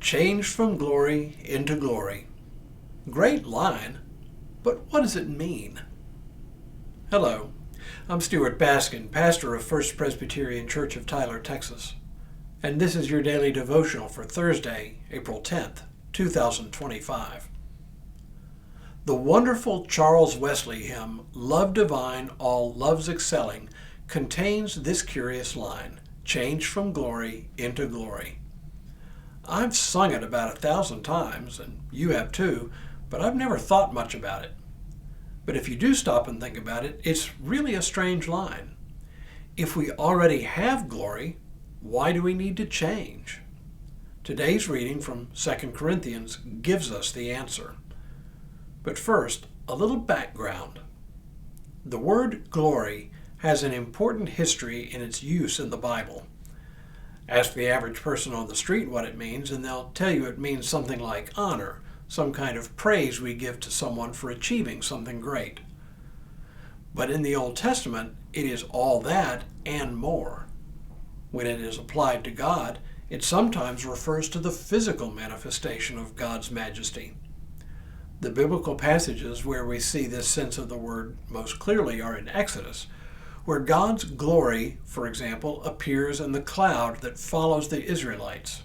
Changed from glory into glory. Great line, but what does it mean? Hello, I'm Stuart Baskin, pastor of First Presbyterian Church of Tyler, Texas, and this is your daily devotional for Thursday, April 10th, 2025. The wonderful Charles Wesley hymn, Love Divine, All Loves Excelling, contains this curious line, changed from glory into glory. I've sung it about 1,000 times, and you have too, but I've never thought much about it. But if you do stop and think about it, it's really a strange line. If we already have glory, why do we need to change? Today's reading from 2 Corinthians gives us the answer. But first, a little background. The word glory has an important history in its use in the Bible. Ask the average person on the street what it means, and they'll tell you it means something like honor, some kind of praise we give to someone for achieving something great. But in the Old Testament, it is all that and more. When it is applied to God, it sometimes refers to the physical manifestation of God's majesty. The biblical passages where we see this sense of the word most clearly are in Exodus, where God's glory, for example, appears in the cloud that follows the Israelites,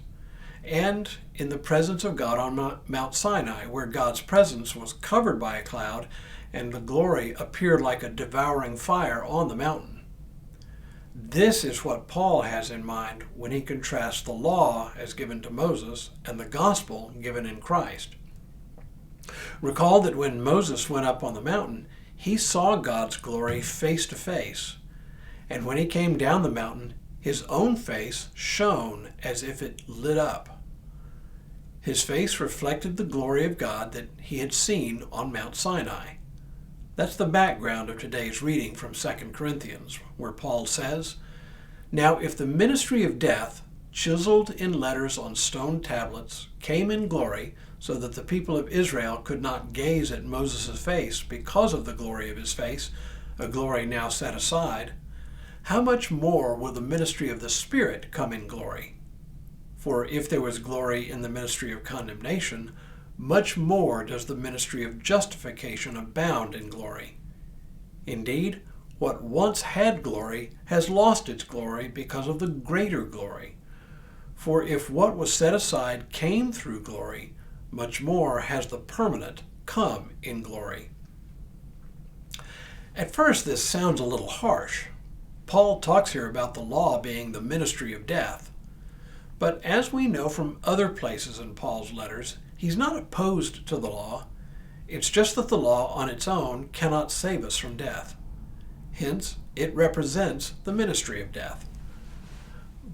and in the presence of God on Mount Sinai, where God's presence was covered by a cloud and the glory appeared like a devouring fire on the mountain. This is what Paul has in mind when he contrasts the law as given to Moses and the gospel given in Christ. Recall that when Moses went up on the mountain, he saw God's glory face to face, and when he came down the mountain, his own face shone as if it lit up. His face reflected the glory of God that he had seen on Mount Sinai. That's the background of today's reading from 2 Corinthians, where Paul says, "Now if the ministry of death, chiseled in letters on stone tablets, came in glory, so that the people of Israel could not gaze at Moses' face because of the glory of his face, a glory now set aside, how much more will the ministry of the Spirit come in glory? For if there was glory in the ministry of condemnation, much more does the ministry of justification abound in glory. Indeed, what once had glory has lost its glory because of the greater glory. For if what was set aside came through glory, much more has the permanent come in glory." At first, this sounds a little harsh. Paul talks here about the law being the ministry of death. But as we know from other places in Paul's letters, he's not opposed to the law. It's just that the law on its own cannot save us from death. Hence, it represents the ministry of death.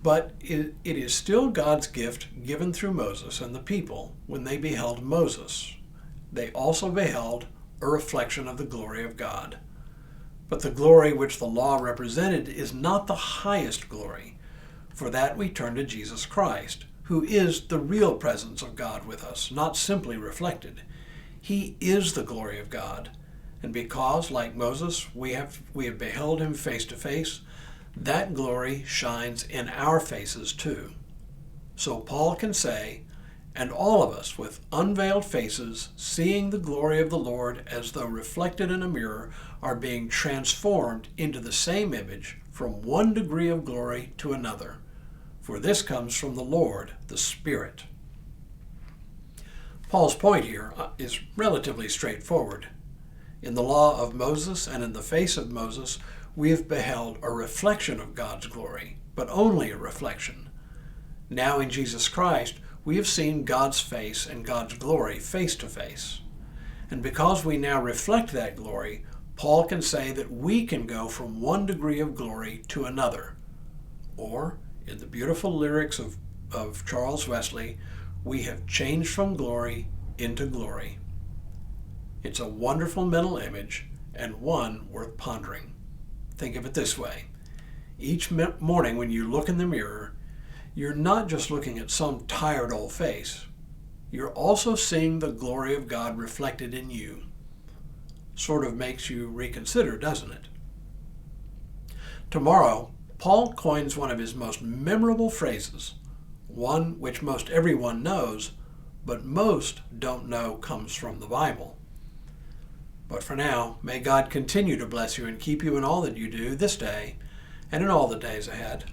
But it is still God's gift given through Moses and the people when they beheld Moses. They also beheld a reflection of the glory of God. But the glory which the law represented is not the highest glory. For that we turn to Jesus Christ, who is the real presence of God with us, not simply reflected. He is the glory of God. And because, like Moses, we have beheld him face to face, that glory shines in our faces too. So Paul can say, "And all of us with unveiled faces, seeing the glory of the Lord as though reflected in a mirror, are being transformed into the same image from one degree of glory to another. For this comes from the Lord, the Spirit." Paul's point here is relatively straightforward. In the law of Moses and in the face of Moses, we have beheld a reflection of God's glory, but only a reflection. Now in Jesus Christ, we have seen God's face and God's glory face to face. And because we now reflect that glory, Paul can say that we can go from one degree of glory to another. Or, in the beautiful lyrics of Charles Wesley, we have changed from glory into glory. It's a wonderful mental image and one worth pondering. Think of it this way. Each morning when you look in the mirror, you're not just looking at some tired old face. You're also seeing the glory of God reflected in you. Sort of makes you reconsider, doesn't it? Tomorrow, Paul coins one of his most memorable phrases, one which most everyone knows, but most don't know comes from the Bible. But for now, may God continue to bless you and keep you in all that you do this day and in all the days ahead.